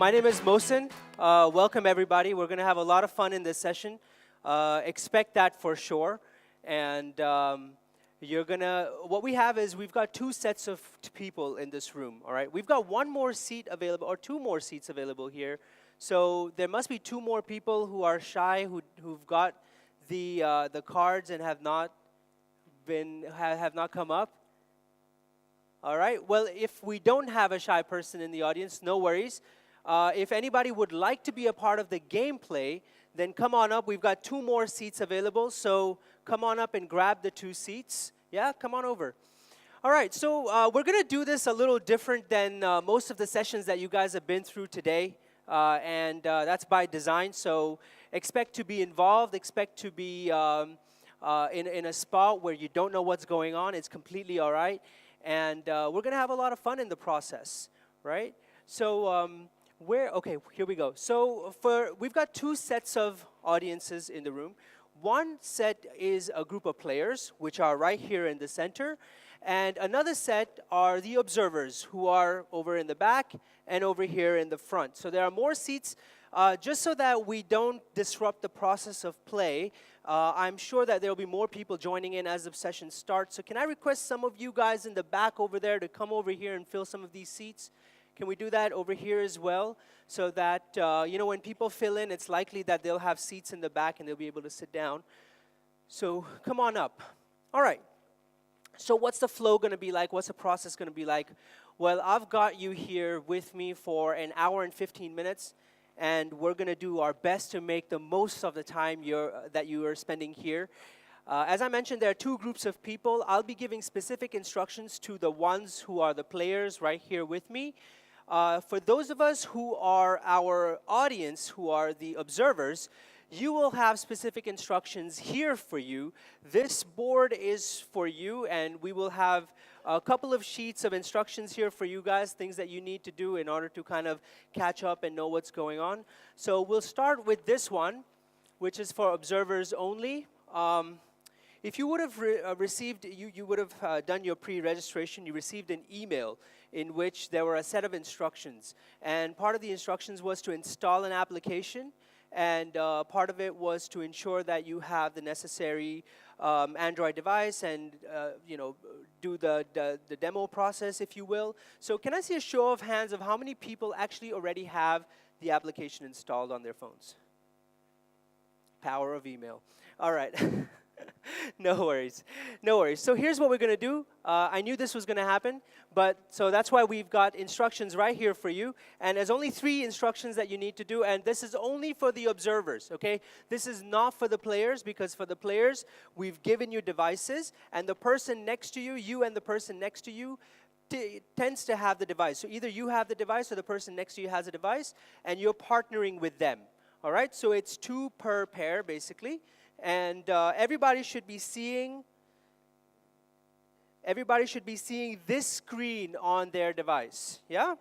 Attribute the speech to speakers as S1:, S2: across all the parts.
S1: My name is Mohsin. Welcome, everybody. We're going to have a lot of fun in this session. Expect that for sure. And what we have is we've got two sets of people in this room, all right? We've got one more seat available, or two more seats available here. So there must be two more people who are shy, who've got the cards and have not come up. All right, well, if we don't have a shy person in the audience, no worries. If anybody would like to be a part of the gameplay, then come on up. We've got two more seats available, so come on up and grab the two seats. Yeah, come on over. All right, so we're going to do this a little different than most of the sessions that you guys have been through today, and that's by design. So expect to be involved, expect to be in a spot where you don't know what's going on. It's completely all right. And we're going to have a lot of fun in the process, right? So okay, here we go. So we've got two sets of audiences in the room. One set is a group of players, which are right here in the center. And another set are the observers, who are over in the back and over here in the front. So there are more seats. Just so that we don't disrupt the process of play, I'm sure that there will be more people joining in as the session starts. So can I request some of you guys in the back over there to come over here and fill some of these seats? Can we do that over here as well? So that, when people fill in, it's likely that they'll have seats in the back and they'll be able to sit down. So come on up. All right. So what's the flow going to be like? What's the process going to be like? Well, I've got you here with me for an hour and 15 minutes. And we're going to do our best to make the most of the time that you are spending here. As I mentioned, there are two groups of people. I'll be giving specific instructions to the ones who are the players right here with me. For those of us who are our audience, who are the observers, you will have specific instructions here for you. This board is for you, and we will have a couple of sheets of instructions here for you guys, things that you need to do in order to kind of catch up and know what's going on. So we'll start with this one, which is for observers only. If you would have received, you would have done your pre-registration, you received an email in which there were a set of instructions. And part of the instructions was to install an application. And part of it was to ensure that you have the necessary Android device and do the demo process, if you will. So can I see a show of hands of how many people actually already have the application installed on their phones? Power of email. All right. No worries. No worries. So here's what we're going to do. I knew this was going to happen, so that's why we've got instructions right here for you. And there's only 3 instructions that you need to do, and this is only for the observers, okay? This is not for the players, because for the players, we've given you devices, and the person next to you, you and the person next to you, tends to have the device. So either you have the device or the person next to you has a device, and you're partnering with them, all right? So it's 2 per pair, basically. And everybody should be seeing this screen on their device, yeah?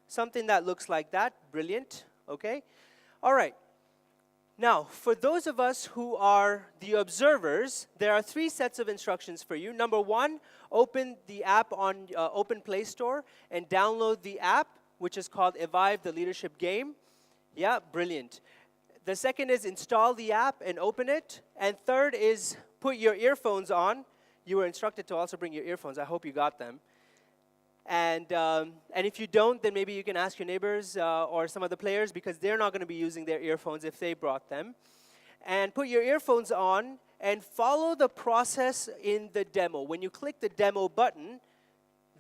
S1: Something that looks like that, brilliant, okay? All right. Now, for those of us who are the observers, there are 3 sets of instructions for you. Number 1, open the app on Open Play Store and download the app, which is called Evive the Leadership Game. Yeah, brilliant. The second is install the app and open it. And third is put your earphones on. You were instructed to also bring your earphones. I hope you got them. And if you don't, then maybe you can ask your neighbors or some of the players, because they're not going to be using their earphones if they brought them. And put your earphones on and follow the process in the demo. When you click the demo button,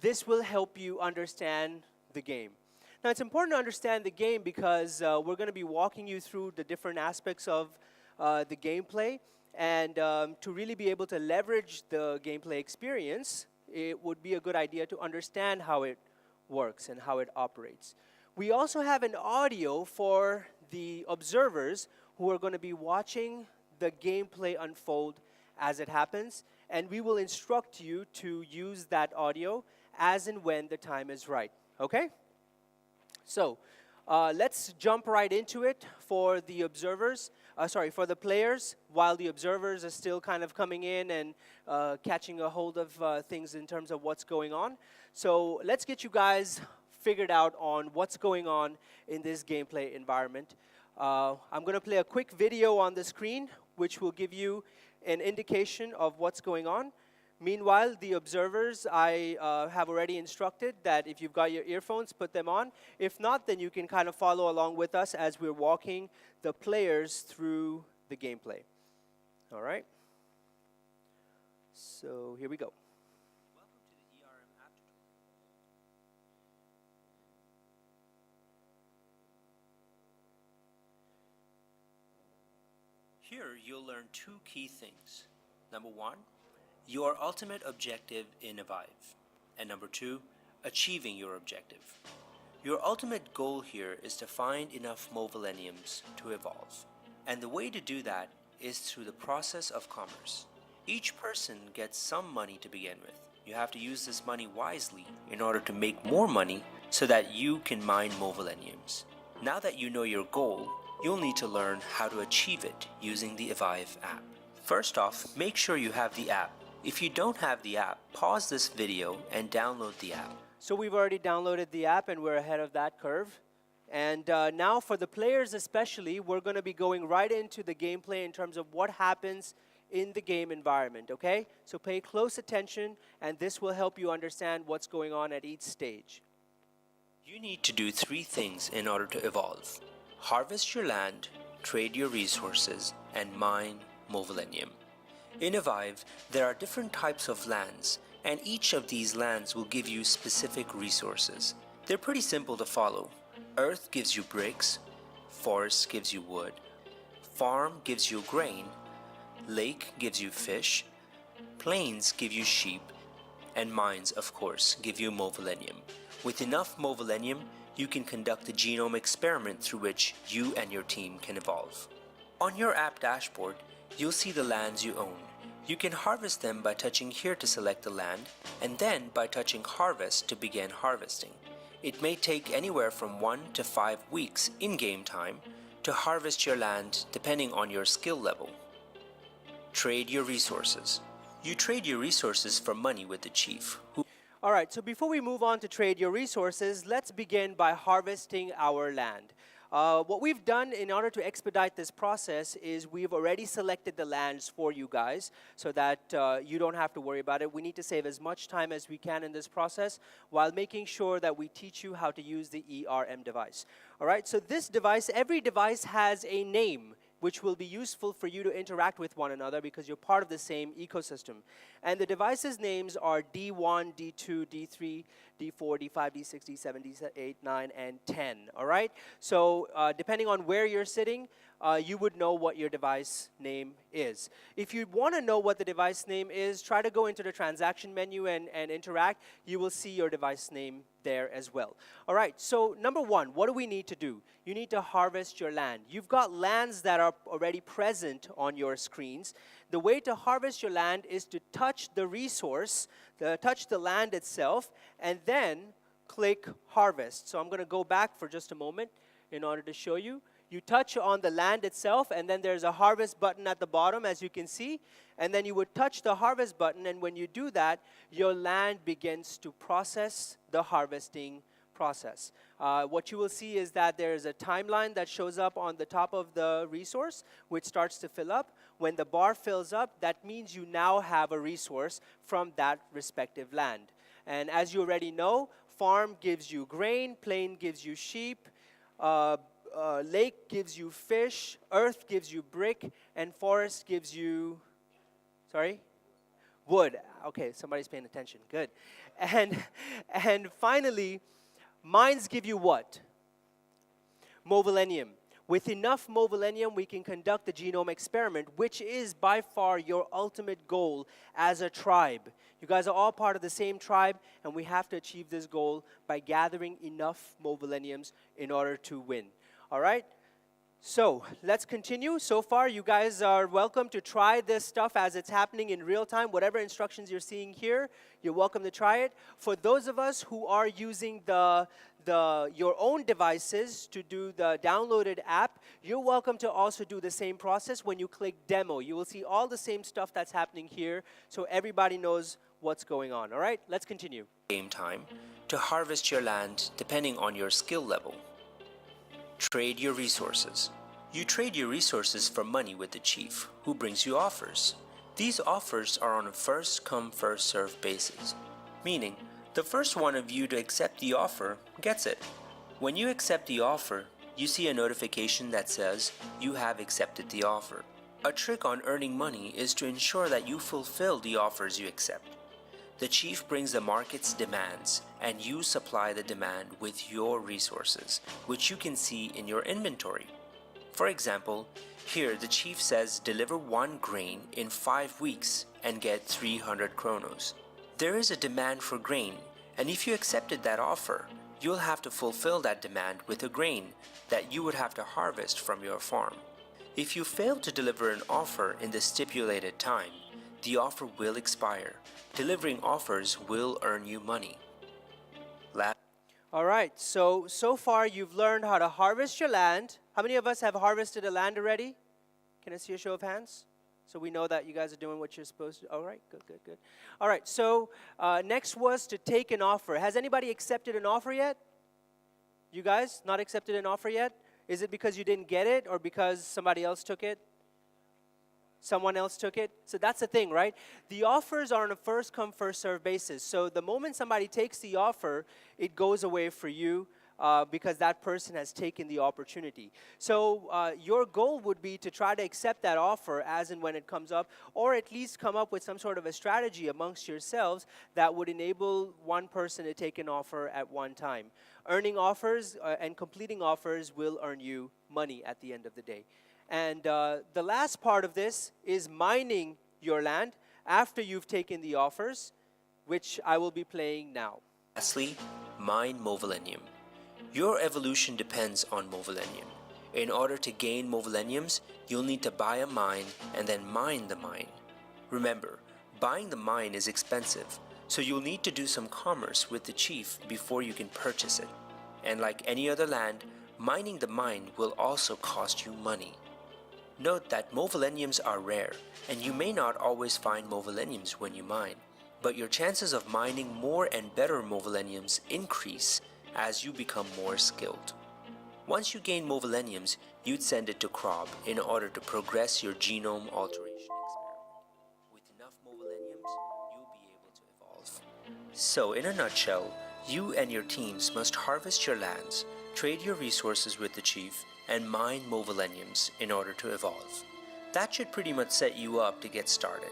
S1: this will help you understand the game. Now, it's important to understand the game because we're going to be walking you through the different aspects of the gameplay. And to really be able to leverage the gameplay experience, it would be a good idea to understand how it works and how it operates. We also have an audio for the observers who are going to be watching the gameplay unfold as it happens. And we will instruct you to use that audio as and when the time is right. Okay? So let's jump right into it for the observers, for the players, while the observers are still kind of coming in and catching a hold of things in terms of what's going on. So let's get you guys figured out on what's going on in this gameplay environment. I'm going to play a quick video on the screen, which will give you an indication of what's going on. Meanwhile, the observers, I have already instructed that if you've got your earphones, put them on. If not, then you can kind of follow along with us as we're walking the players through the gameplay. All right? So here we go. Welcome to the ERM app tutorial. Here, you'll learn two key things. Number one, your ultimate objective in Evive. And number two, achieving your objective. Your ultimate goal here is to find enough Movillenniums to evolve. And the way to do that is through the process of commerce. Each person gets some money to begin with. You have to use this money wisely in order to make more money so that you can mine Movillenniums. Now that you know your goal, you'll need to learn how to achieve it using the Evive app. First off, make sure you have the app. If you don't have the app, pause this video and download the app. So we've already downloaded the app and we're ahead of that curve. And now for the players especially, we're going to be going right into the gameplay in terms of what happens in the game environment, okay? So pay close attention and this will help you understand what's going on at each stage. You need to do three things in order to evolve. Harvest your land, trade your resources, and mine Movillennium. In Evive, there are different types of lands, and each of these lands will give you specific resources. They're pretty simple to follow. Earth gives you bricks, forest gives you wood, farm gives you grain, lake gives you fish, plains give you sheep, and mines, of course, give you Movillennium. With enough Movillennium, you can conduct a genome experiment through which you and your team can evolve. On your app dashboard, you'll see the lands you own. You can harvest them by touching here to select the land, and then by touching Harvest to begin harvesting. It may take anywhere from 1 to 5 weeks in-game time to harvest your land depending on your skill level. Trade your resources. You trade your resources for money with the chief. All right, so before we move on to trade your resources, let's begin by harvesting our land. What we've done in order to expedite this process is we've already selected the lands for you guys so that you don't have to worry about it. We need to save as much time as we can in this process while making sure that we teach you how to use the ERM device. All right, so this device, every device has a name which will be useful for you to interact with one another because you're part of the same ecosystem. And the devices' names are D1, D2, D3, D4, D5, D6, D7, D8, 9, and 10, all right? So depending on where you're sitting, you would know what your device name is. If you want to know what the device name is, try to go into the transaction menu and interact. You will see your device name there as well. All right, so number one, what do we need to do? You need to harvest your land. You've got lands that are already present on your screens. The way to harvest your land is to touch the resource, touch the land itself, and then click Harvest. So I'm going to go back for just a moment in order to show you. You touch on the land itself, and then there's a Harvest button at the bottom, as you can see. And then you would touch the Harvest button, and when you do that, your land begins to process the harvesting process. What you will see is that there is a timeline that shows up on the top of the resource, which starts to fill up. When the bar fills up, that means you now have a resource from that respective land. And as you already know, farm gives you grain, plain gives you sheep, lake gives you fish, earth gives you brick, and forest gives you, sorry? Wood. Okay, somebody's paying attention. Good. And finally, mines give you what? Movillennium. With enough Movillennium, we can conduct the genome experiment, which is by far your ultimate goal as a tribe. You guys are all part of the same tribe, and we have to achieve this goal by gathering enough Movillenniums in order to win. All right? So let's continue. So far, you guys are welcome to try this stuff as it's happening in real time. Whatever instructions you're seeing here, you're welcome to try it. For those of us who are using your own devices to do the downloaded app, you're welcome to also do the same process when you click Demo. You will see all the same stuff that's happening here, so everybody knows what's going on. All right? Let's continue. Game time.
S2: to harvest your land depending on your skill level. Trade your resources. You trade your resources for money with the chief, who brings you offers. These offers are on a first-come, first-served basis, meaning the first one of you to accept the offer gets it. When you accept the offer, you see a notification that says you have accepted the offer. A trick on earning money is to ensure that you fulfill the offers you accept. The chief brings the market's demands, and you supply the demand with your resources, which you can see in your inventory. For example, here the chief says deliver 1 grain in 5 weeks and get 300 chronos. There is a demand for grain, and if you accepted that offer, you'll have to fulfill that demand with a grain that you would have to harvest from your farm. If you fail to deliver an offer in the stipulated time, the offer will expire. Delivering offers will earn you money.
S1: All right, so far you've learned how to harvest your land. How many of us have harvested a land already? Can I see a show of hands? So we know that you guys are doing what you're supposed to. All right, good. All right, so next was to take an offer. Has anybody accepted an offer yet? You guys not accepted an offer yet? Is it because you didn't get it or because somebody else took it? Someone else took it? So that's the thing, right? The offers are on a first-come, first-served basis. So the moment somebody takes the offer, it goes away for you because that person has taken the opportunity. So your goal would be to try to accept that offer as and when it comes up, or at least come up with some sort of a strategy amongst yourselves that would enable one person to take an offer at one time. Earning offers and completing offers will earn you money at the end of the day. And the last part of this is mining your land after you've taken the offers, which I will be playing now.
S2: Lastly, mine Movilenium. Your evolution depends on Movilenium. In order to gain Movileniums, you'll need to buy a mine and then mine the mine. Remember, buying the mine is expensive, so you'll need to do some commerce with the chief before you can purchase it. And like any other land, mining the mine will also cost you money. Note that Movileniums are rare, and you may not always find Movileniums when you mine, but your chances of mining more and better Movileniums increase as you become more skilled. Once you gain Movileniums, you'd send it to Krob in order to progress your genome alteration experiment. With enough Movileniums, you'll be able to evolve. So in a nutshell, you and your teams must harvest your lands, trade your resources with the chief, and mine Movileniums in order to evolve. That should pretty much set you up to get started.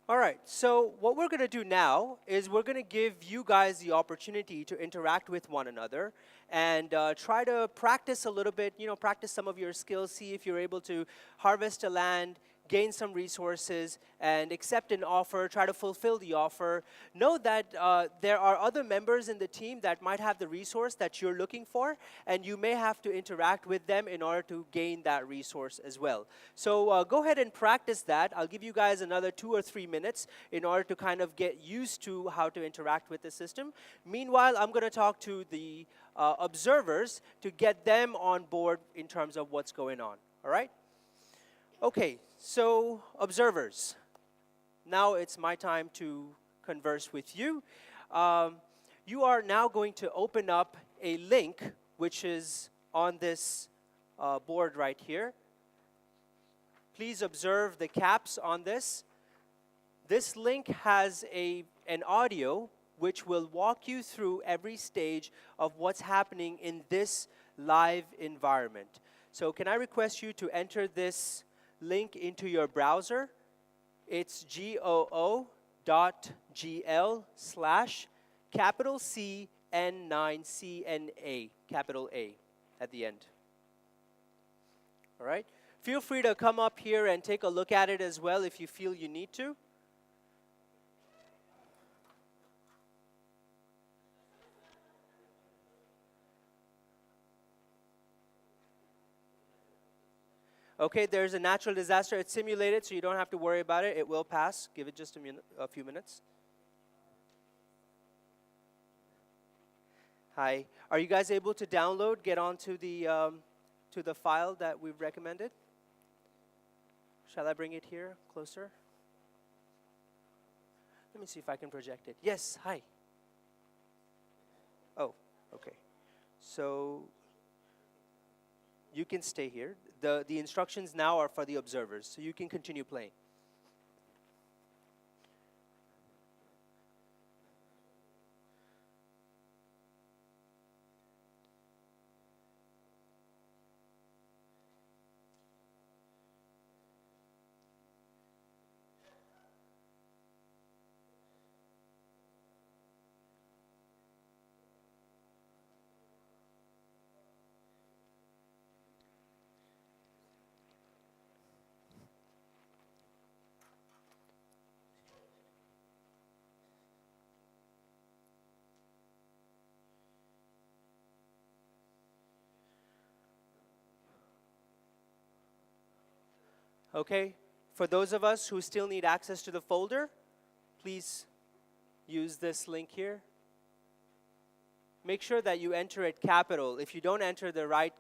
S1: All right, so what we're going to do now is we're going to give you guys the opportunity to interact with one another and try to practice a little bit, practice some of your skills, see if you're able to harvest a land, gain some resources, and accept an offer, try to fulfill the offer. Know that there are other members in the team that might have the resource that you're looking for, and you may have to interact with them in order to gain that resource as well. So go ahead and practice that. I'll give you guys another 2 or 3 minutes in order to kind of get used to how to interact with the system. Meanwhile, I'm going to talk to the observers to get them on board in terms of what's going on. All right? Okay, so observers, now it's my time to converse with you. You are now going to open up a link which is on this board right here. Please observe the caps on this. This link has an audio which will walk you through every stage of what's happening in this live environment. So can I request you to enter this link into your browser? It's goo.gl/C9CNA, capital A at the end. All right? Feel free to come up here and take a look at it as well if you feel you need to. Okay, there's a natural disaster. It's simulated, so you don't have to worry about it. It will pass. Give it just a few minutes. Hi. Are you guys able to download, get onto the file that we've recommended? Shall I bring it here, closer? Let me see if I can project it. Yes, hi. Okay. So you can stay here. The instructions now are for the observers, so you can continue playing. Okay, for those of us who still need access to the folder, please use this link here. Make sure that you enter it capital. If you don't enter the right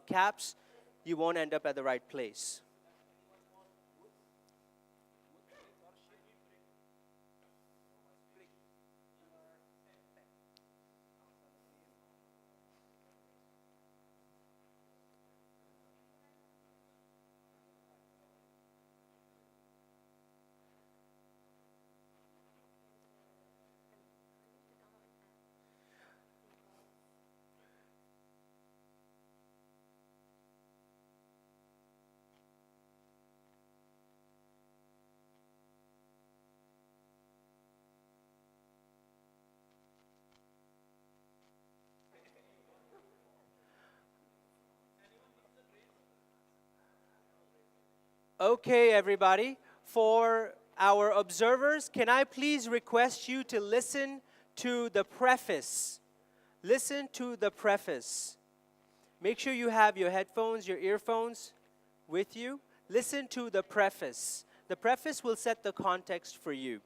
S1: caps, you won't end up at the right place. Okay, everybody. For our observers, can I please request you to listen to the preface? Listen to the preface. Make sure you have your headphones, your earphones with you. Listen to the preface. The preface will set the context for you.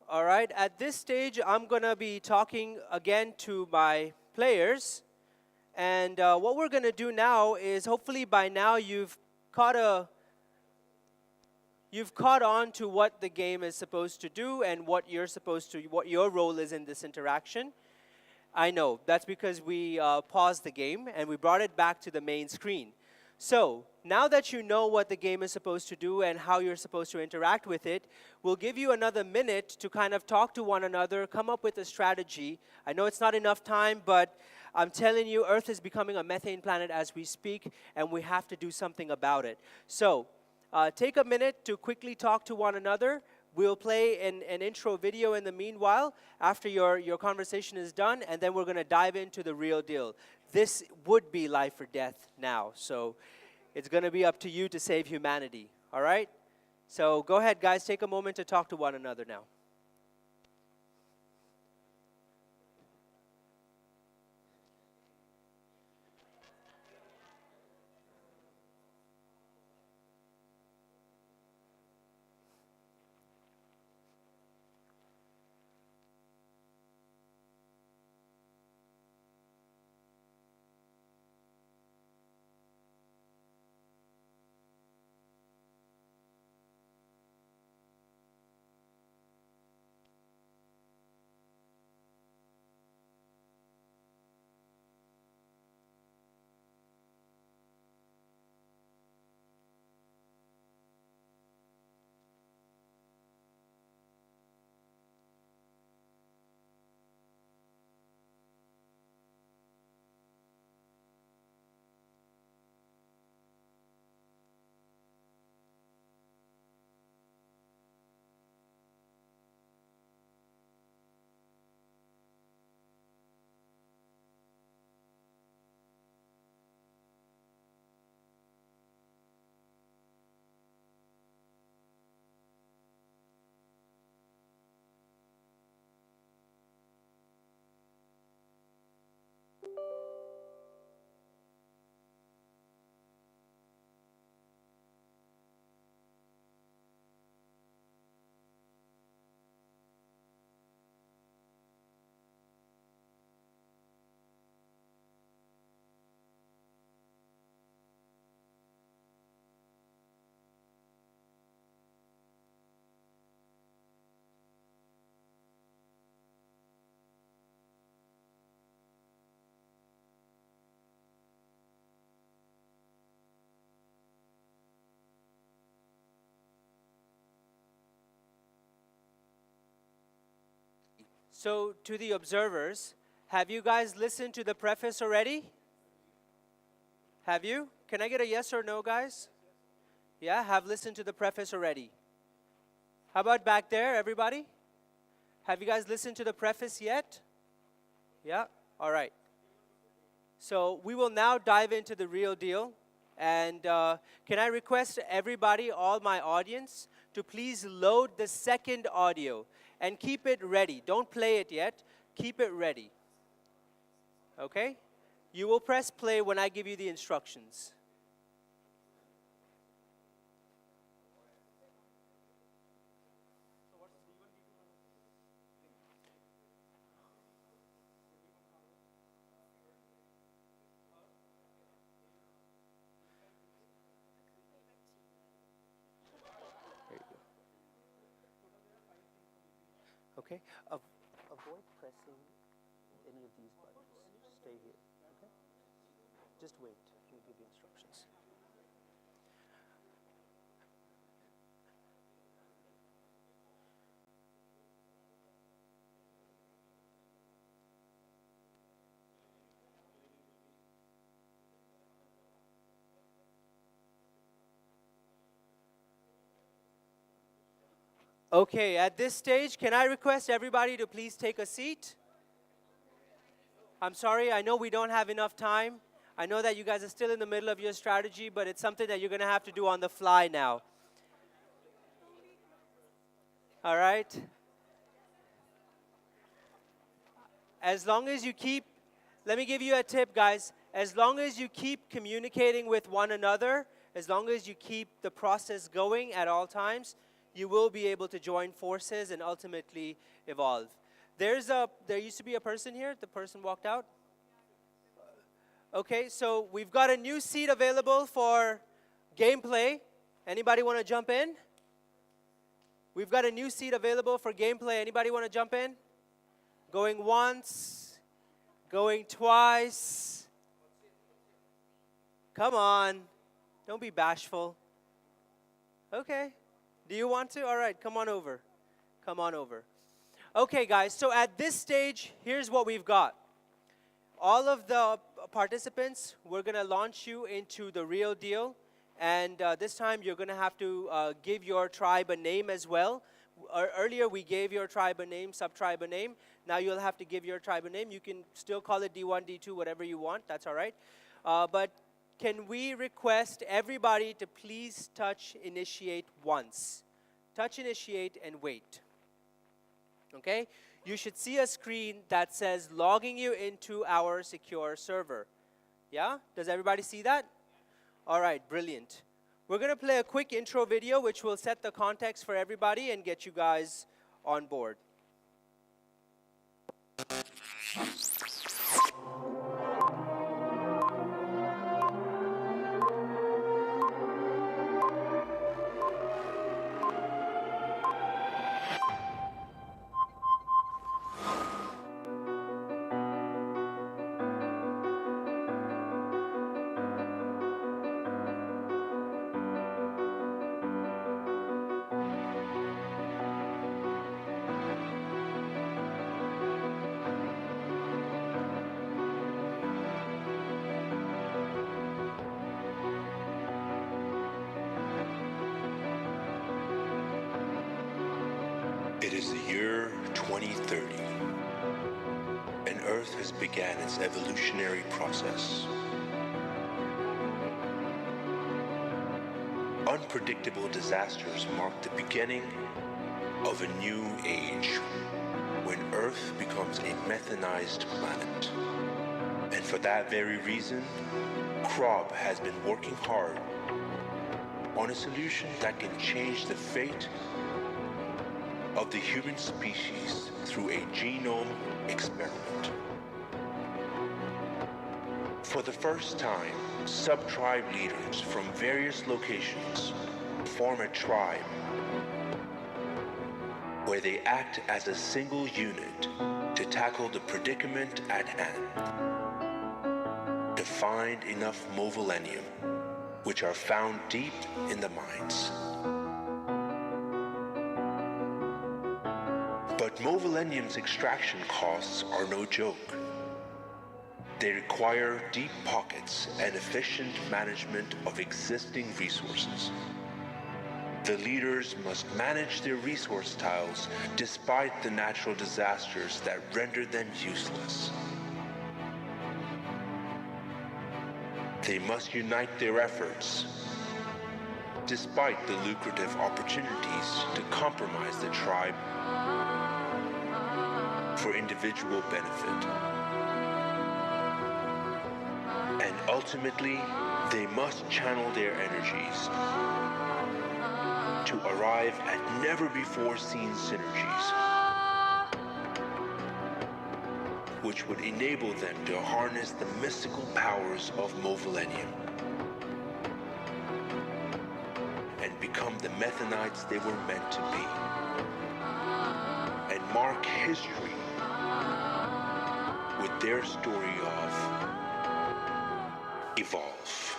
S1: All right, at this stage, I'm going to be talking again to my players. And what we're going to do now is, hopefully by now you've caught on to what the game is supposed to do and what your role is in this interaction. I know, that's because we paused the game and we brought it back to the main screen. So, now that you know what the game is supposed to do and how you're supposed to interact with it, we'll give you another minute to kind of talk to one another, come up with a strategy. I know it's not enough time, but I'm telling you, Earth is becoming a methane planet as we speak, and we have to do something about it. So, take a minute to quickly talk to one another. We'll play an intro video in the meanwhile, after your conversation is done, and then we're going to dive into the real deal. This would be life or death now, so it's going to be up to you to save humanity, all right? So go ahead, guys, take a moment to talk to one another now. So to the observers, have you guys listened to the preface already? Have you? Can I get a yes or no, guys? Yeah, have listened to the preface already. How about back there, everybody? Have you guys listened to the preface yet? Yeah? All right. So we will now dive into the real deal. And can I request everybody, all my audience, to please load the second audio and keep it ready. Don't play it yet. Keep it ready. Okay? You will press play when I give you the instructions. Okay? Avoid pressing any of these buttons. Stay here. Okay? Just wait. We'll give you instructions. Okay, at this stage, can I request everybody to please take a seat? I'm sorry, I know we don't have enough time. I know that you guys are still in the middle of your strategy, but it's something that you're going to have to do on the fly now. All right? As long as you keep, let me give you a tip, guys. As long as you keep communicating with one another, as long as you keep the process going at all times, you will be able to join forces and ultimately evolve. There used to be a person here. The person walked out. Okay, so we've got a new seat available for gameplay. Anybody want to jump in? We've got a new seat available for gameplay. Anybody want to jump in? Going once, going twice. Come on, don't be bashful. Okay. Do you want to? All right, come on over. Come on over. Okay, guys, so at this stage, here's what we've got. All of the participants, we're going to launch you into the real deal. And this time, you're going to have to give your tribe a name as well. Earlier, we gave your tribe a name, sub-tribe a name. Now you'll have to give your tribe a name. You can still call it D1, D2, whatever you want. That's all right. But can we request everybody to please touch initiate once? Touch initiate and wait. Okay? You should see a screen that says logging you into our secure server. Yeah? Does everybody see that? All right, brilliant. We're going to play a quick intro video which will set the context for everybody and get you guys on board.
S3: It is the year 2030, and Earth has begun its evolutionary process. Unpredictable disasters mark the beginning of a new age, when Earth becomes a methanized planet. And for that very reason, CROB has been working hard on a solution that can change the fate of the human species through a genome experiment. For the first time, sub-tribe leaders from various locations form a tribe where they act as a single unit to tackle the predicament at hand, to find enough Movalenium, which are found deep in the mines. But Movilenium's extraction costs are no joke. They require deep pockets and efficient management of existing resources. The leaders must manage their resource tiles despite the natural disasters that render them useless. They must unite their efforts despite the lucrative opportunities to compromise the tribe for individual benefit. And ultimately, they must channel their energies to arrive at never-before-seen synergies, which would enable them to harness the mystical powers of Movilenium and become the Methanites they were meant to be, and mark history with their story of evolve.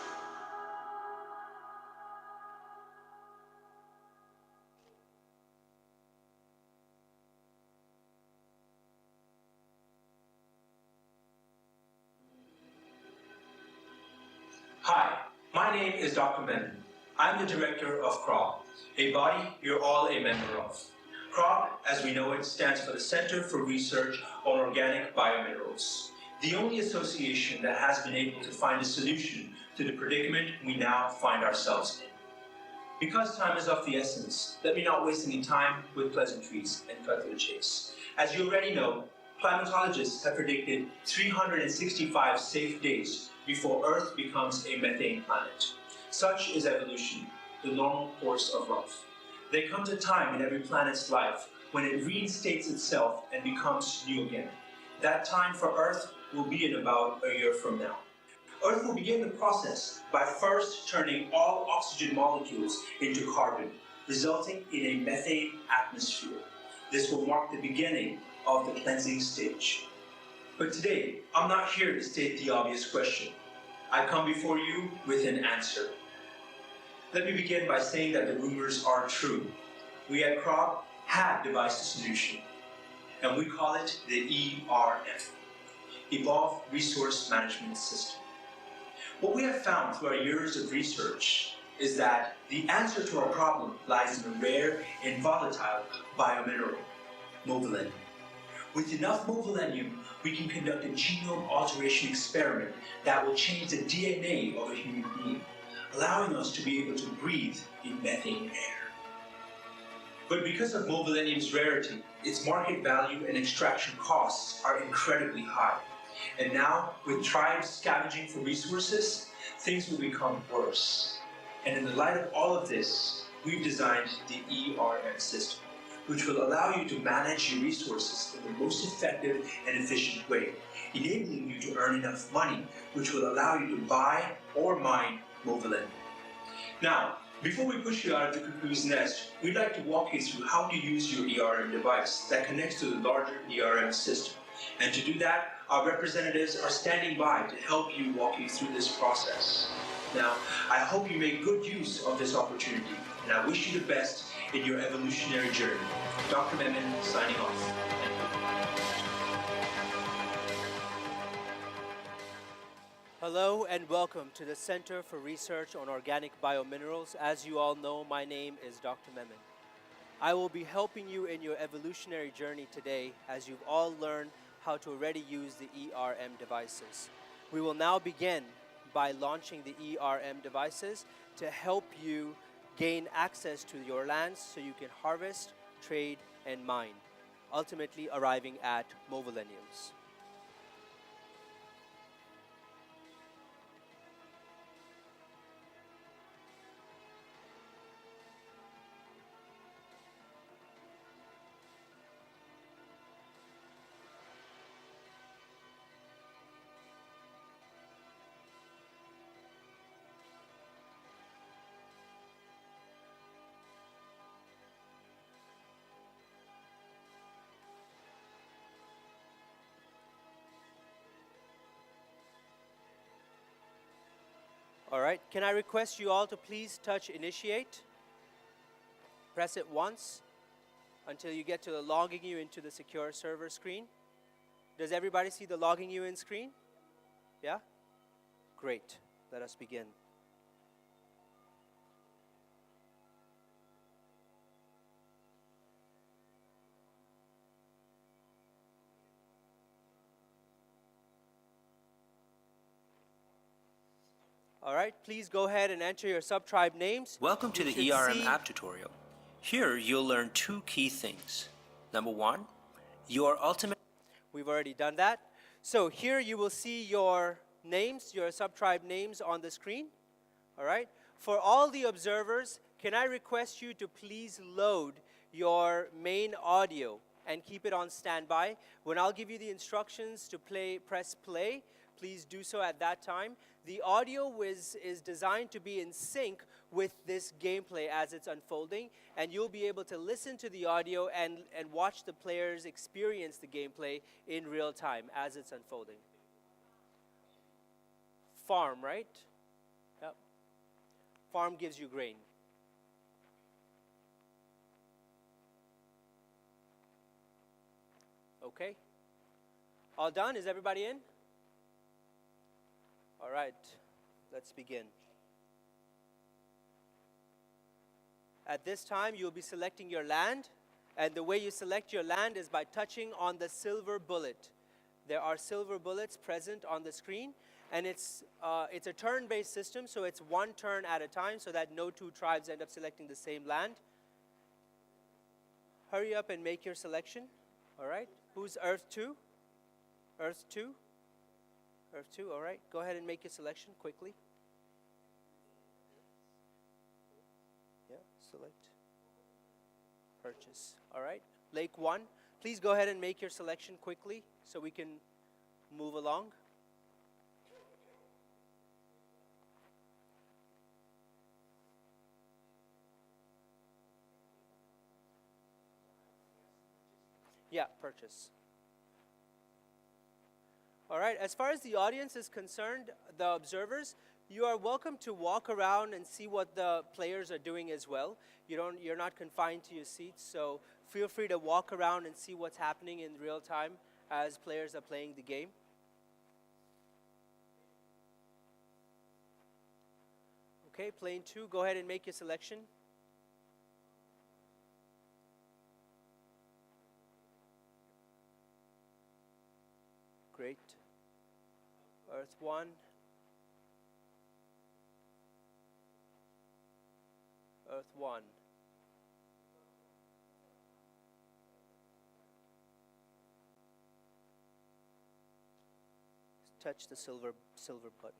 S2: Hi, my name is Dr. Memon. I'm the director of CROP, a body you're all a member of. CROP, as we know it, stands for the Center for Research on Organic Biominerals, the only association that has been able to find a solution to the predicament we now find ourselves in. Because time is of the essence, let me not waste any time with pleasantries and cut to the chase. As you already know, climatologists have predicted 365 safe days before Earth becomes a methane planet. Such is evolution, the normal course of life. There comes a time in every planet's life when it reinstates itself and becomes new again. That time for Earth will be in about a year from now. Earth will begin the process by first turning all oxygen molecules into carbon, resulting in a methane atmosphere. This will mark the beginning of the cleansing stage. But today, I'm not here to state the obvious question. I come before you with an answer. Let me begin by saying that the rumors are true. We at CROP have devised a solution, and we call it the ERM, Evolved Resource Management System. What we have found through our years of research is that the answer to our problem lies in a rare and volatile biomineral, Movilenium. With enough Movilenium, we can conduct a genome alteration experiment that will change the DNA of a human being, allowing us to be able to breathe in methane air. But because of Movilenium's rarity, its market value and extraction costs are incredibly high. And now, with tribes scavenging for resources, things will become worse. And in the light of all of this, we've designed the ERM system, which will allow you to manage your resources in the most effective and efficient way, enabling you to earn enough money, which will allow you to buy or mine Movilenium. Now, before we push you out of the cuckoo's nest, we'd like to walk you through how to use your ERM device that connects to the larger ERM system. And to do that, our representatives are standing by to help you walk you through this process. Now, I hope you make good use of this opportunity, and I wish you the best in your evolutionary journey. Dr. Memon signing off.
S1: Hello and welcome to the Center for Research on Organic Biominerals. As you all know, my name is Dr. Memon. I will be helping you in your evolutionary journey today as you've all learned how to already use the ERM devices. We will now begin by launching the ERM devices to help you gain access to your lands so you can harvest, trade, and mine, ultimately arriving at Movileniums. All right, can I request you all to please touch initiate? Press it once, until you get to the logging you into the secure server screen. Does everybody see the logging you in screen? Yeah? Great. Let us begin. All right, please go ahead and enter your subtribe names.
S2: Welcome to
S1: You
S2: the
S1: should
S2: ERM
S1: see-
S2: app tutorial. Here you'll learn two key things. Number one, your ultimate
S1: We've already done that. So here you will see your names, your subtribe names on the screen. All right. For all the observers, can I request you to please load your main audio and keep it on standby? When I'll give you the instructions to press play, please do so at that time. The audio is designed to be in sync with this gameplay as it's unfolding, and you'll be able to listen to the audio and watch the players experience the gameplay in real time as it's unfolding. Farm, right? Yep. Farm gives you grain. Okay. All done? Is everybody in? All right, let's begin. At this time, you'll be selecting your land, and the way you select your land is by touching on the silver bullet. There are silver bullets present on the screen, and it's a turn-based system, so it's one turn at a time so that no two tribes end up selecting the same land. Hurry up and make your selection, all right? Who's Earth 2? Earth 2? Earth 2, all right. Go ahead and make your selection quickly. Yeah, select. Purchase, all right. Lake 1, please go ahead and make your selection quickly so we can move along. Yeah, purchase. All right, as far as the audience is concerned, the observers, you are welcome to walk around and see what the players are doing as well. You're not confined to your seats, so feel free to walk around and see what's happening in real time as players are playing the game. Okay, plane 2, go ahead and make your selection. Great. Earth 1. Earth 1. Touch the silver button.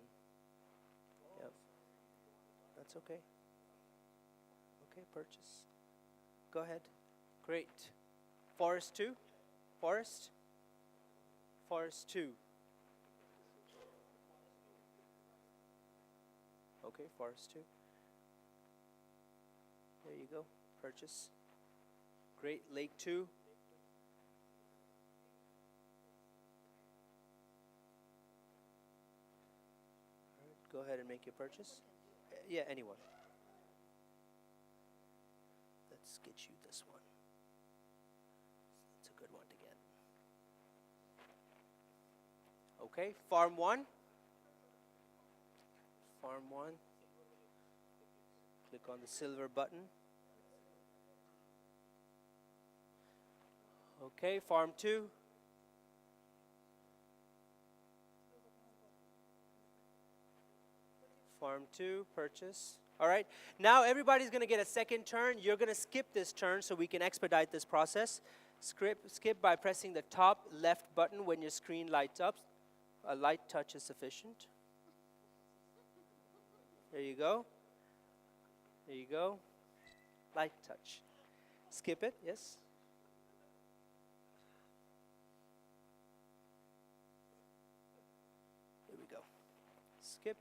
S1: Yep. That's okay. Okay, purchase. Go ahead. Great. Forest 2. Forest. Forest 2. Okay, Forest 2. There you go. Purchase. Great. Lake 2. All right, go ahead and make your purchase. Yeah, anyone. Let's get you this one. It's a good one to get. Okay, Farm 1. Farm 1. Click on the silver button. Okay, Farm 2. Farm 2, purchase. All right, now everybody's going to get a second turn. You're going to skip this turn so we can expedite this process. Skip by pressing the top left button when your screen lights up. A light touch is sufficient. There you go. There you go. Light touch. Skip it, yes. Here we go. Skip.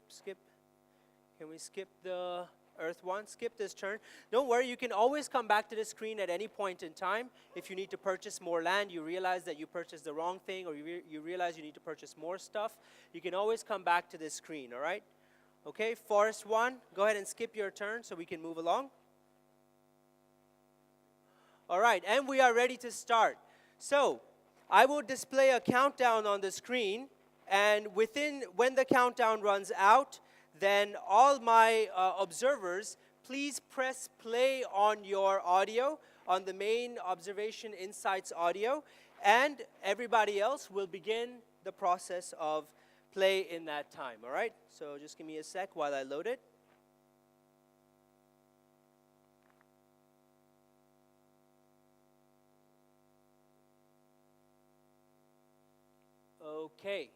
S1: Can we skip the Earth 1? Skip this turn. Don't worry, you can always come back to the screen at any point in time. If you need to purchase more land, you realize that you purchased the wrong thing, or you realize you need to purchase more stuff, you can always come back to this screen, all right? Okay, Forest 1, go ahead and skip your turn so we can move along. All right, and we are ready to start. So, I will display a countdown on the screen, and when the countdown runs out, then all my observers, please press play on your audio, on the main observation insights audio, and everybody else will begin the process of play in that time, all right? So just give me a sec while I load it. Okay.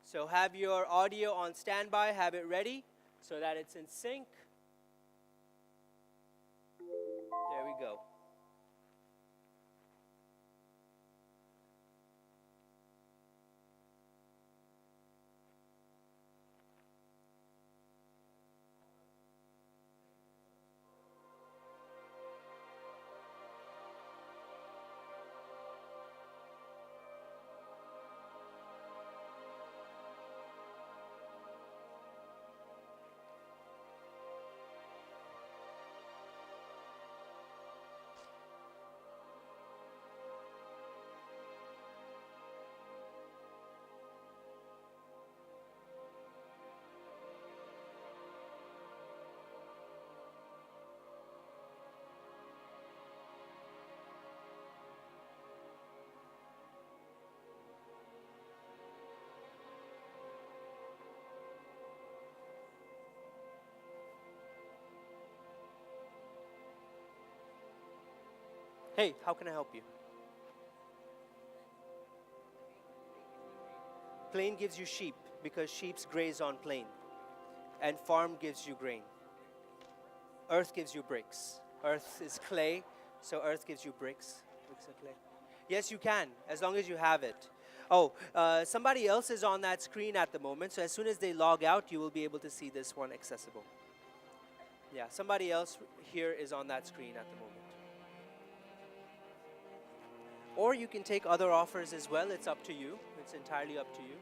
S1: So have your audio on standby, have it ready so that it's in sync. There we go. Hey, how can I help you? Plain gives you sheep because sheep graze on plain. And farm gives you grain. Earth gives you bricks. Earth is clay, so earth gives you bricks. Bricks are clay. Yes, you can, as long as you have it. Oh, somebody else is on that screen at the moment, so as soon as they log out, you will be able to see this one accessible. Yeah, somebody else here is on that screen at the moment. Or you can take other offers as well. It's up to you. It's entirely up to you.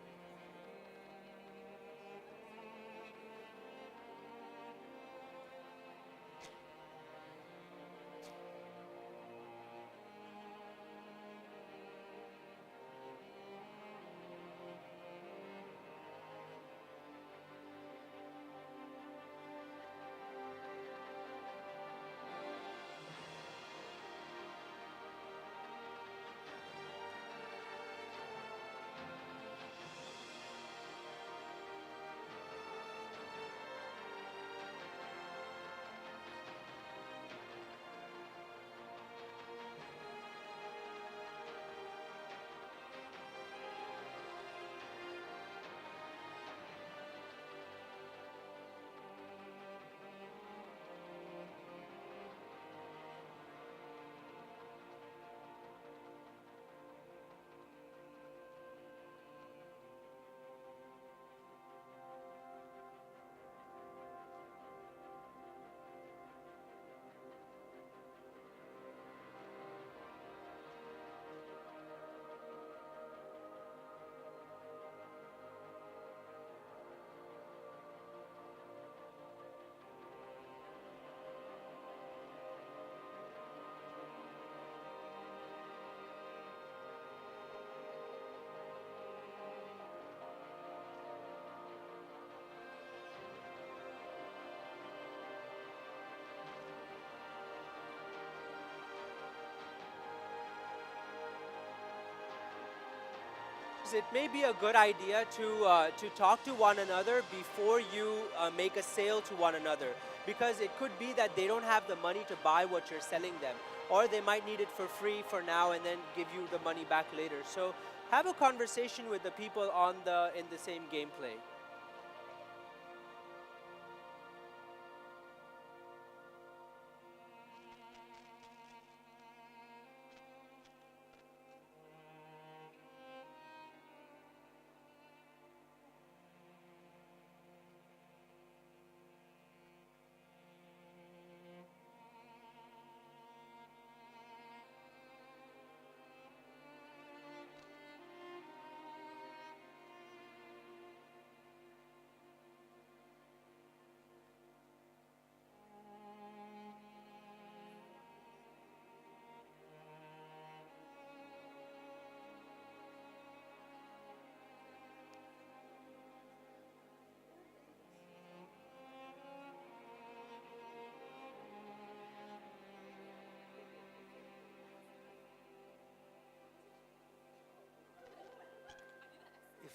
S1: It may be a good idea to talk to one another before you make a sale to one another, because it could be that they don't have the money to buy what you're selling them, or they might need it for free for now and then give you the money back later. So have a conversation with the people in the same gameplay.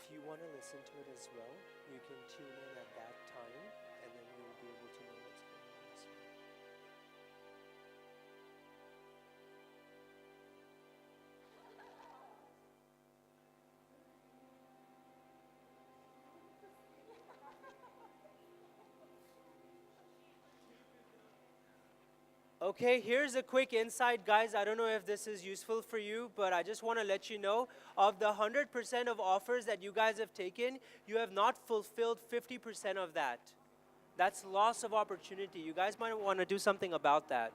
S1: If you want to listen to it as well, you can tune in at that time, and then you will be able to know what's going on as well. Okay, here's a quick insight, guys. I don't know if this is useful for you, but I just want to let you know, of the 100% of offers that you guys have taken, you have not fulfilled 50% of that. That's loss of opportunity. You guys might want to do something about that.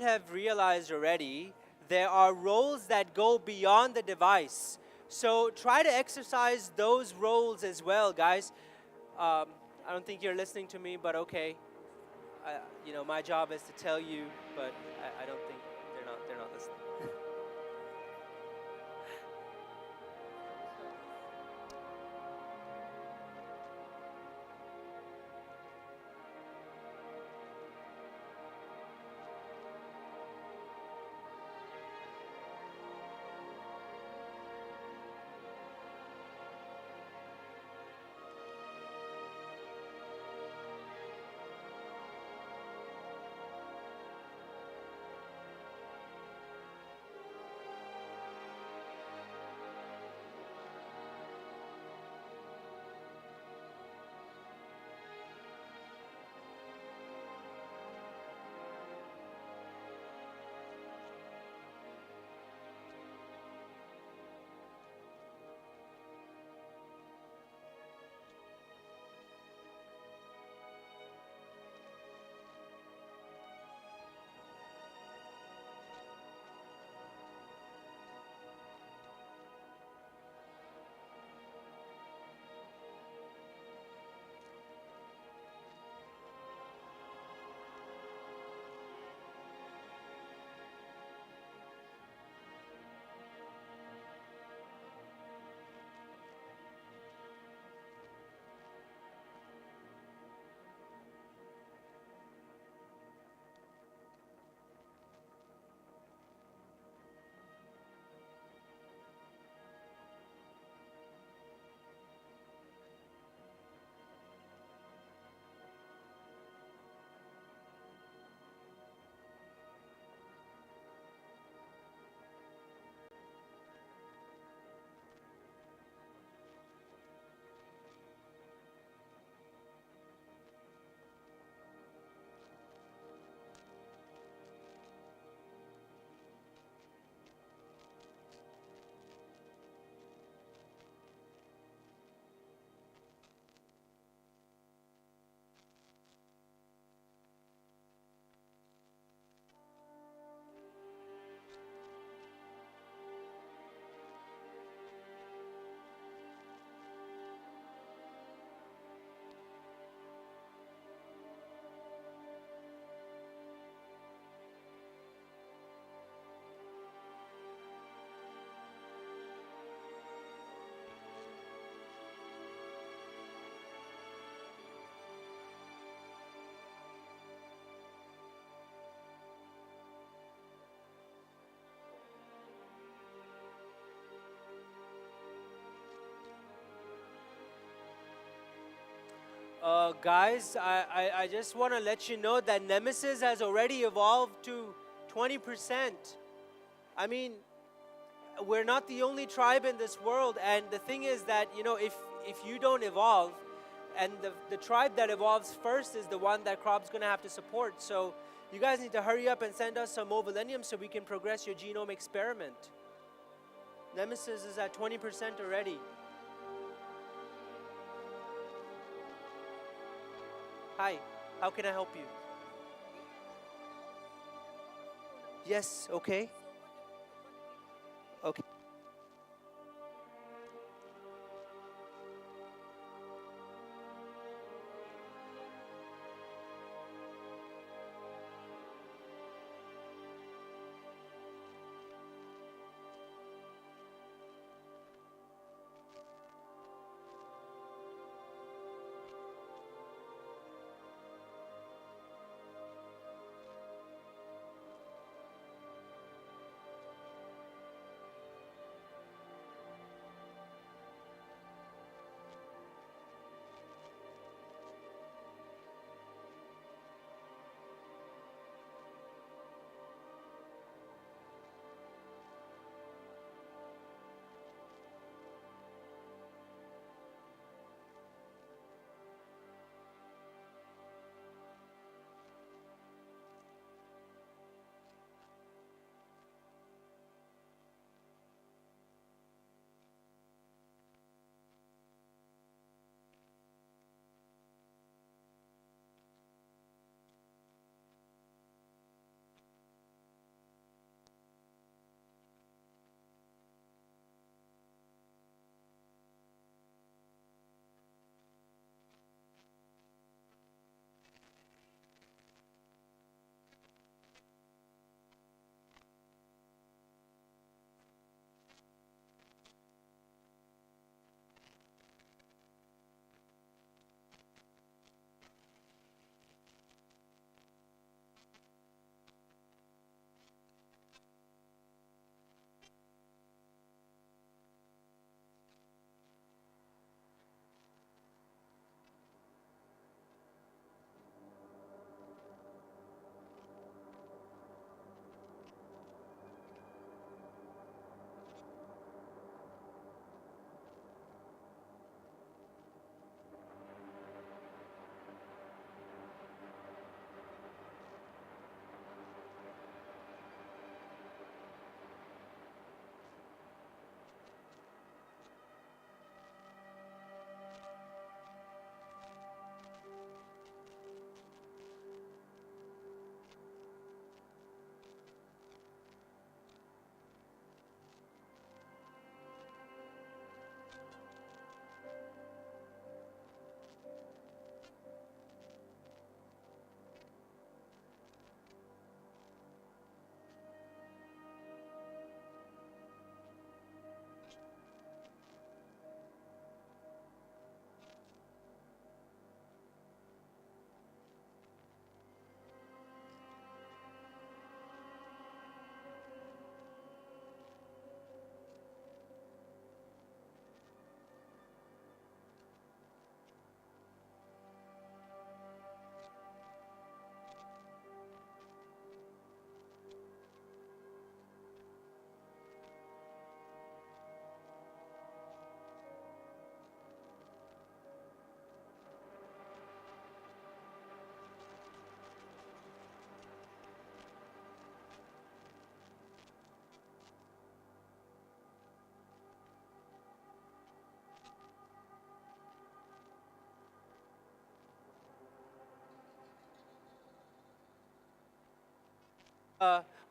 S1: Have realized already, there are roles that go beyond the device. So try to exercise those roles as well, guys. I don't think you're listening to me, but okay. My job is to tell you, but I don't think they're not listening. Guys, I just want to let you know that Nemesis has already evolved to 20%. I mean, we're not the only tribe in this world, and the thing is that, you know, if you don't evolve, and the tribe that evolves first is the one that Crop's going to have to support. So you guys need to hurry up and send us some Mobilenium so we can progress your genome experiment. Nemesis is at 20% already. Hi, how can I help you? Yes, okay. Okay.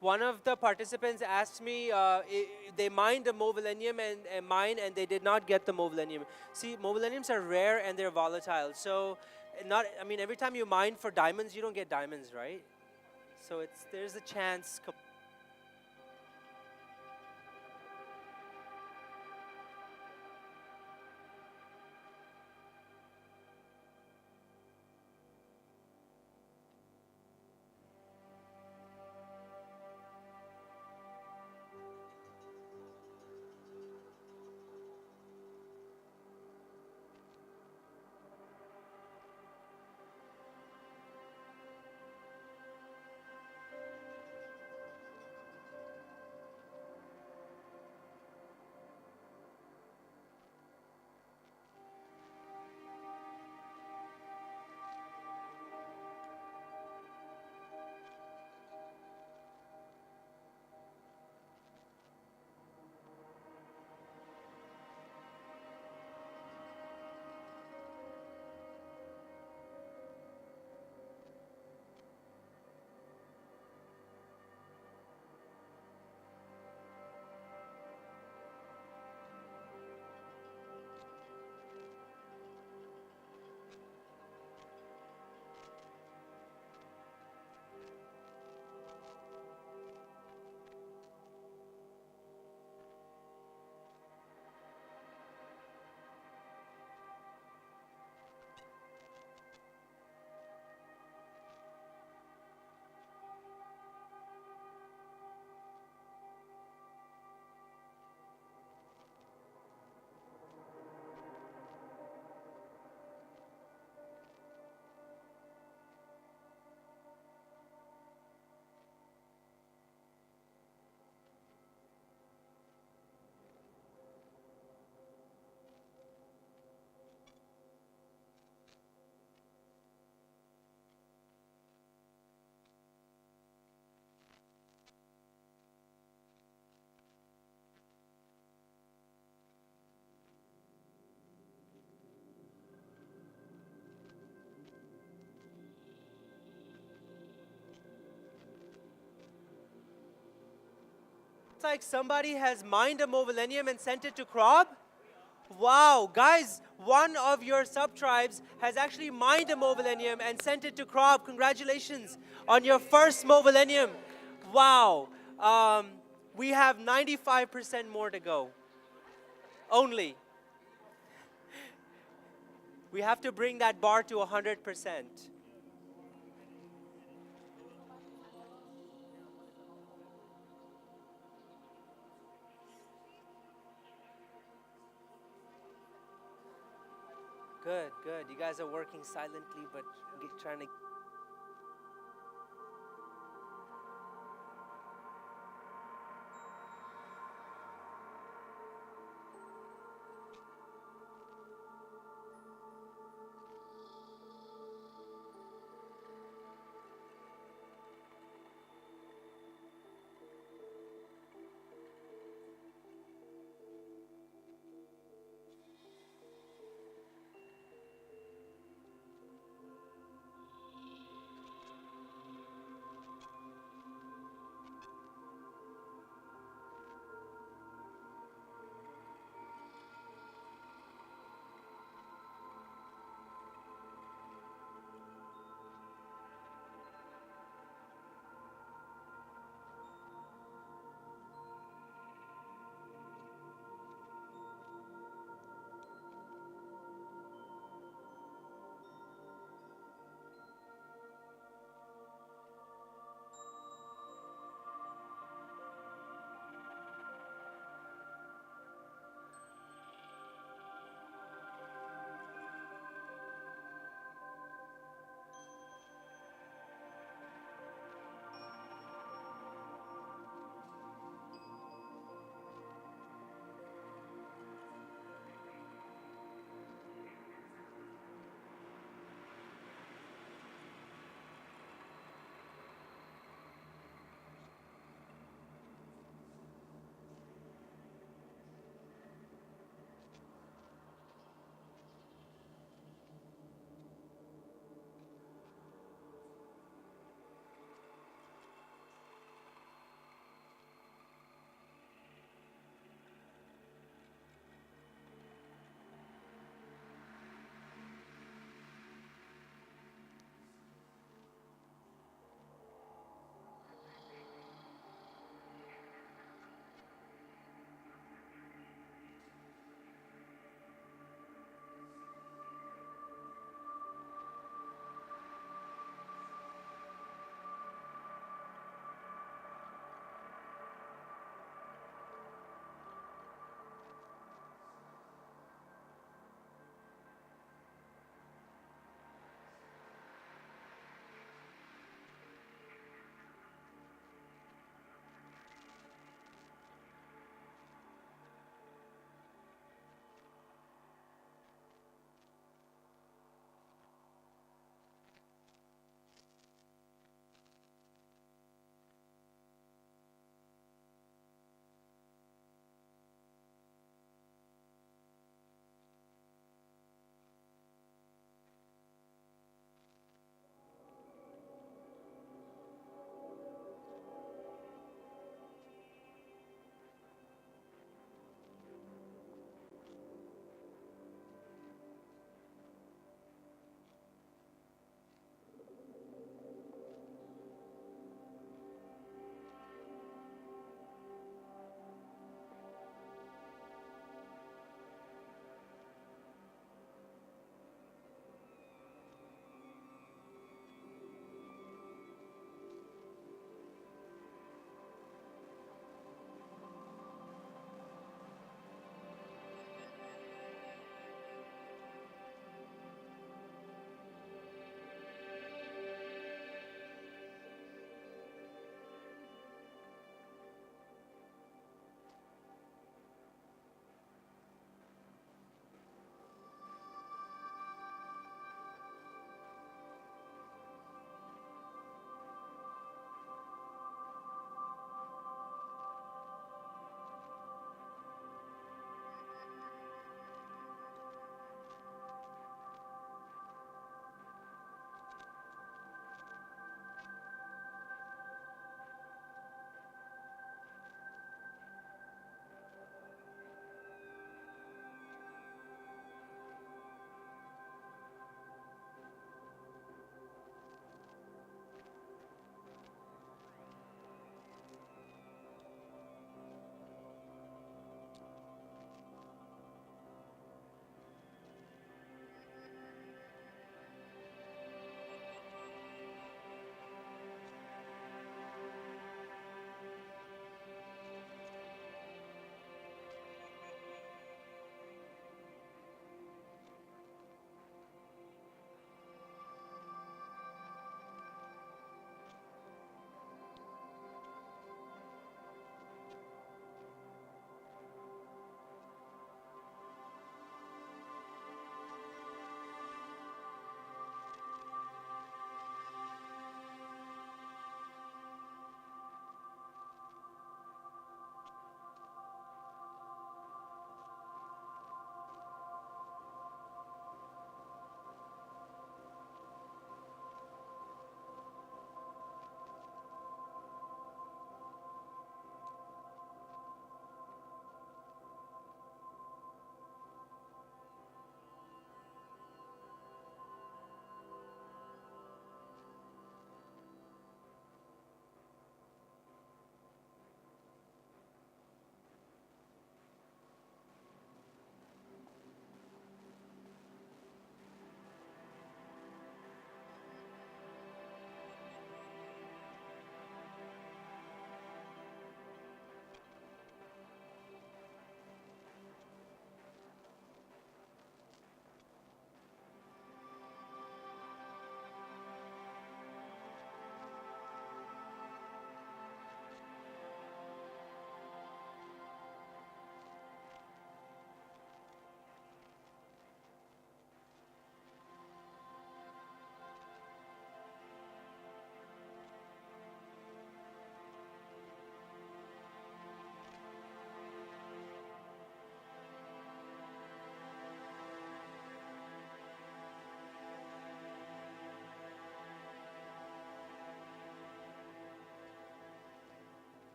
S1: One of the participants asked me, they mined a Mobilenium and mine, and they did not get the Mobilenium. See, Mobileniums are rare and they're volatile. So, I mean, every time you mine for diamonds, you don't get diamonds, right? So there's a chance. It's like somebody has mined a Movilenium and sent it to Krob. Wow, guys, one of your sub-tribes has actually mined a Movilenium and sent it to Krob. Congratulations on your first Movilenium. Wow. We have 95% more to go. Only. We have to bring that bar to 100%. Good, good. You guys are working silently, but trying to.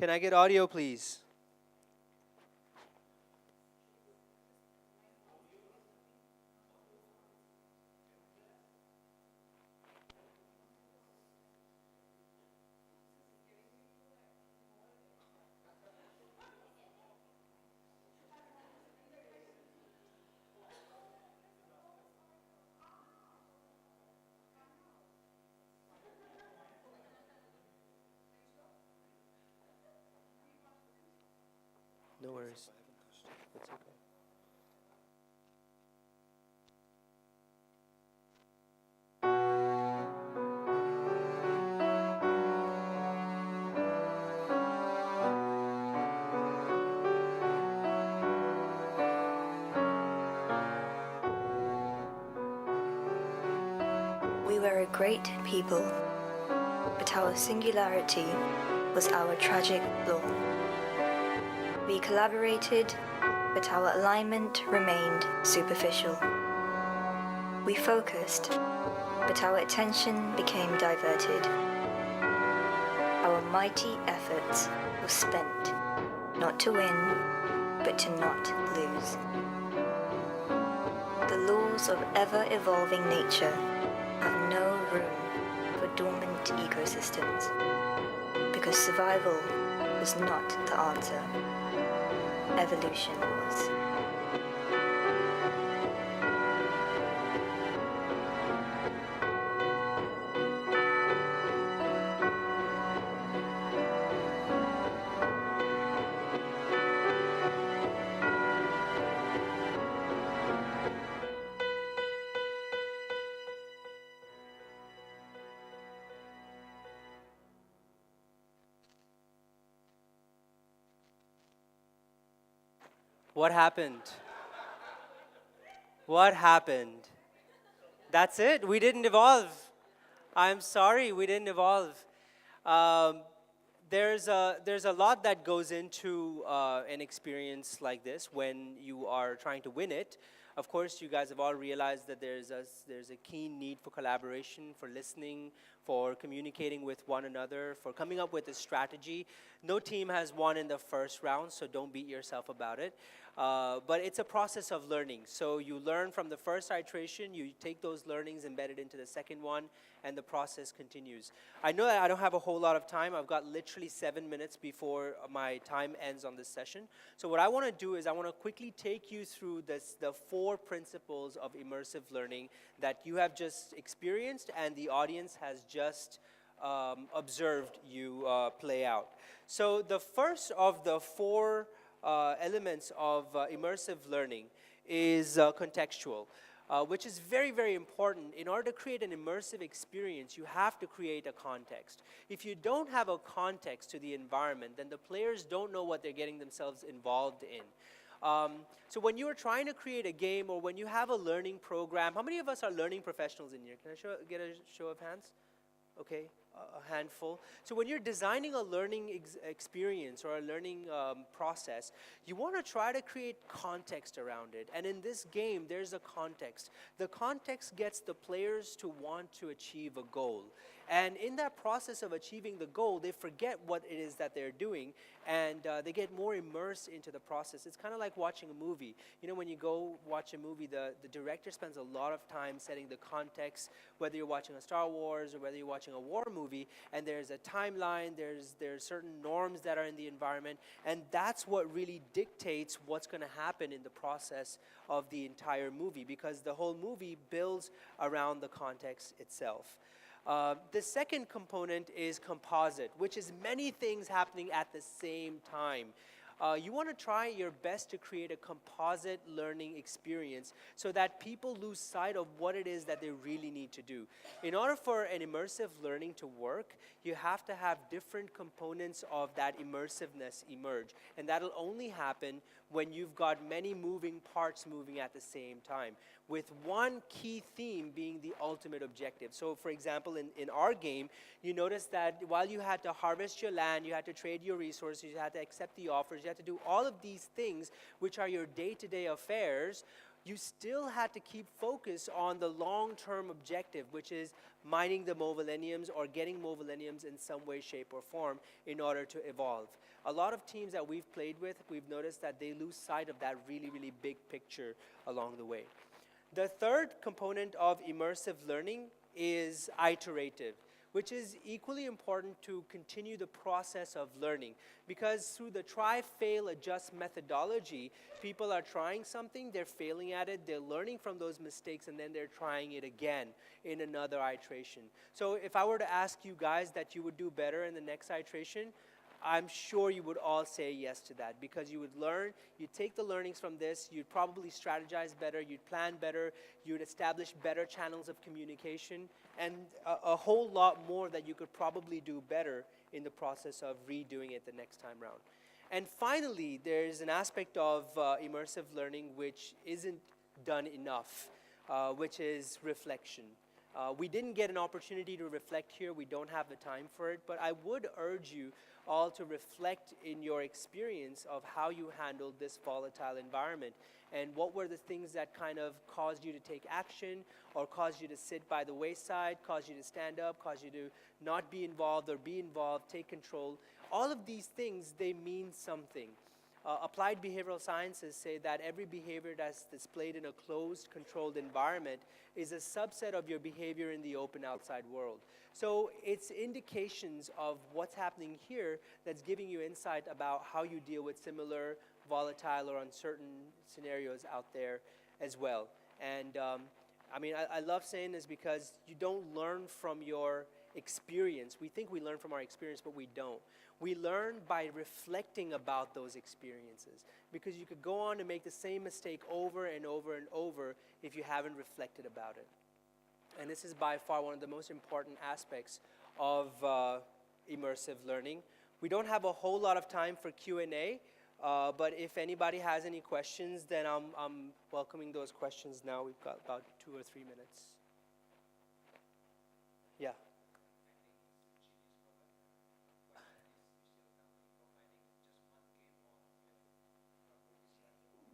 S1: Can I get audio, please? No worries. It's okay.
S4: We were a great people, but our singularity was our tragic flaw. We collaborated, but our alignment remained superficial. We focused, but our attention became diverted. Our mighty efforts were spent, not to win, but to not lose. The laws of ever-evolving nature have no room for dormant ecosystems, because survival was not the answer. Evolution was.
S1: What happened? What happened? That's it? We didn't evolve. I'm sorry, we didn't evolve. There's a lot that goes into an experience like this when you are trying to win it. Of course, you guys have all realized that there's a keen need for collaboration, for listening, for communicating with one another, for coming up with a strategy. No team has won in the first round, so don't beat yourself about it. But it's a process of learning. So you learn from the first iteration, you take those learnings embedded into the second one, and the process continues. I know that I don't have a whole lot of time. I've got literally 7 minutes before my time ends on this session. So what I want to do is I want to quickly take you through the 4 principles of immersive learning that you have just experienced and the audience has just observed you play out. So the first of the 4 elements of immersive learning is contextual, which is very, very important. In order to create an immersive experience, you have to create a context. If you don't have a context to the environment, then the players don't know what they're getting themselves involved in. So when you are trying to create a game or when you have a learning program, how many of us are learning professionals in here? Can I get a show of hands? Okay, a handful. So when you're designing a learning experience or a learning process, you want to try to create context around it. And in this game, there's a context. The context gets the players to want to achieve a goal. And in that process of achieving the goal, they forget what it is that they're doing, and they get more immersed into the process. It's kind of like watching a movie. You know, when you go watch a movie, the director spends a lot of time setting the context, whether you're watching a Star Wars or whether you're watching a war movie, and there's a timeline, there's certain norms that are in the environment, and that's what really dictates what's going to happen in the process of the entire movie, because the whole movie builds around the context itself. The second component is composite, which is many things happening at the same time. You want to try your best to create a composite learning experience so that people lose sight of what it is that they really need to do. In order for an immersive learning to work, you have to have different components of that immersiveness emerge. And that'll only happen when you've got many moving parts moving at the same time, with one key theme being the ultimate objective. So for example, in our game, you notice that while you had to harvest your land, you had to trade your resources, you had to accept the offers, you had to do all of these things, which are your day-to-day affairs, you still had to keep focus on the long-term objective, which is mining the millenniums or getting millenniums in some way, shape, or form in order to evolve. A lot of teams that we've played with, we've noticed that they lose sight of that really, really big picture along the way. The third component of immersive learning is iterative, which is equally important to continue the process of learning, because through the try, fail, adjust methodology, people are trying something, they're failing at it, they're learning from those mistakes, and then they're trying it again in another iteration. So if I were to ask you guys that you would do better in the next iteration, I'm sure you would all say yes to that, because you would learn, you'd take the learnings from this, you'd probably strategize better, you'd plan better, you'd establish better channels of communication, and a whole lot more that you could probably do better in the process of redoing it the next time round. And finally, there's an aspect of immersive learning which isn't done enough, which is reflection. We didn't get an opportunity to reflect here, we don't have the time for it, but I would urge you all to reflect in your experience of how you handled this volatile environment, and what were the things that kind of caused you to take action, or caused you to sit by the wayside, caused you to stand up, caused you to not be involved or be involved, take control. All of these things, they mean something. Applied behavioral sciences say that every behavior that's displayed in a closed, controlled environment is a subset of your behavior in the open outside world. So it's indications of what's happening here that's giving you insight about how you deal with similar, volatile, or uncertain scenarios out there as well. And I mean, I love saying this because you don't learn from your experience. We think we learn from our experience, but we don't. We learn by reflecting about those experiences, because you could go on and make the same mistake over and over and over if you haven't reflected about it. And this is by far one of the most important aspects of immersive learning. We don't have a whole lot of time for Q&A, but if anybody has any questions, then I'm welcoming those questions now. We've got about 2 or 3 minutes. Yeah.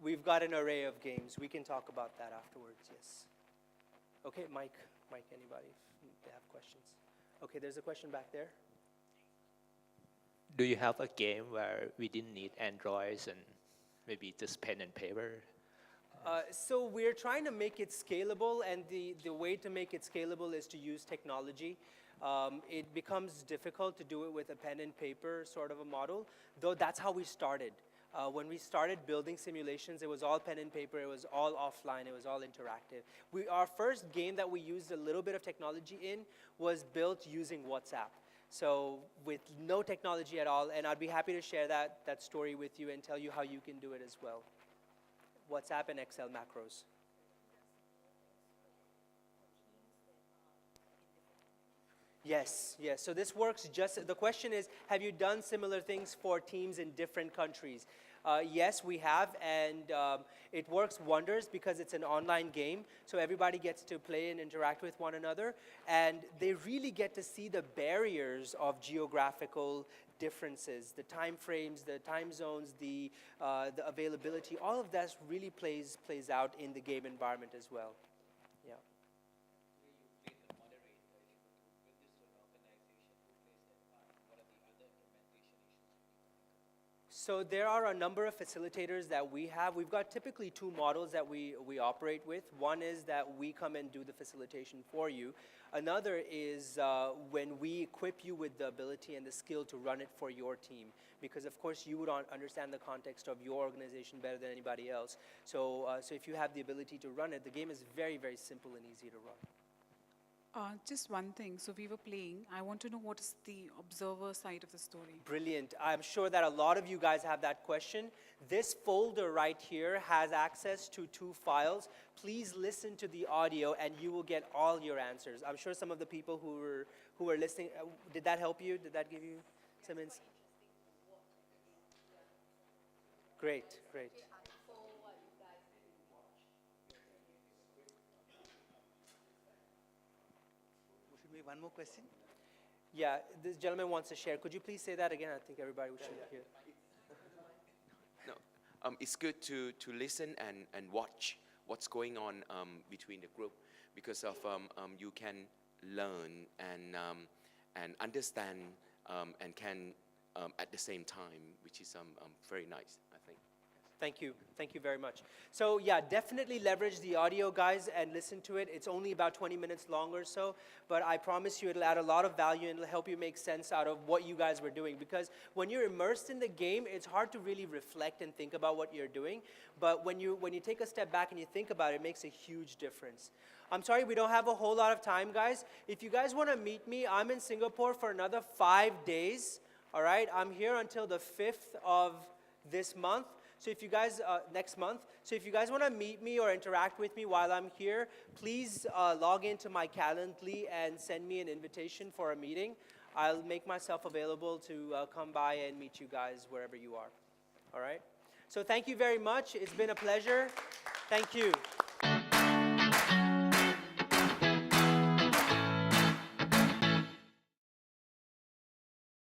S1: We've got an array of games. We can talk about that afterwards, yes. Okay, Mike, anybody, if they have questions. Okay, there's a question back there.
S5: Do you have a game where we didn't need Androids and maybe just pen and paper?
S1: So we're trying to make it scalable, and the way to make it scalable is to use technology. It becomes difficult to do it with a pen and paper sort of a model, though that's how we started. When we started building simulations, it was all pen and paper, it was all offline, it was all interactive. Our first game that we used a little bit of technology in was built using WhatsApp. So with no technology at all, and I'd be happy to share that story with you and tell you how you can do it as well. WhatsApp and Excel macros. Yes, yes. So this works just, the question is, have you done similar things for teams in different countries? Yes, we have, and it works wonders because it's an online game, so everybody gets to play and interact with one another, and they really get to see the barriers of geographical differences, the time frames, the time zones, the availability, all of that really plays out in the game environment as well. Yeah. So there are a number of facilitators that we have. We've got typically 2 models that we operate with. One is that we come and do the facilitation for you. Another is when we equip you with the ability and the skill to run it for your team. Because of course you would understand the context of your organization better than anybody else. So if you have the ability to run it, the game is very, very simple and easy to run.
S6: Just one thing. So we were playing. I want to know what is the observer side of the story.
S1: Brilliant. I'm sure that a lot of you guys have that question. This folder right here has access to 2 files. Please listen to the audio and you will get all your answers. I'm sure some of the people who were listening, did that help you? Did that give you some insight? Great, great.
S7: One more question?
S1: Yeah, this gentleman wants to share. Could you please say that again? I think everybody should hear.
S7: No, it's good to listen and watch
S8: what's going on between the group, because of you can learn and understand and can at the same time, which is very nice, I think.
S1: Thank you. Thank you very much. So yeah, definitely leverage the audio, guys, and listen to it. It's only about 20 minutes long or so, but I promise you it'll add a lot of value and it'll help you make sense out of what you guys were doing. Because when you're immersed in the game, it's hard to really reflect and think about what you're doing. But when you take a step back and you think about it, it makes a huge difference. I'm sorry, we don't have a whole lot of time, guys. If you guys want to meet me, I'm in Singapore for another 5 days. All right, I'm here until the 5th of this month. So if you guys, next month, so if you guys want to meet me or interact with me while I'm here, please log into my Calendly and send me an invitation for a meeting. I'll make myself available to come by and meet you guys wherever you are. All right? So thank you very much. It's been a pleasure. Thank you.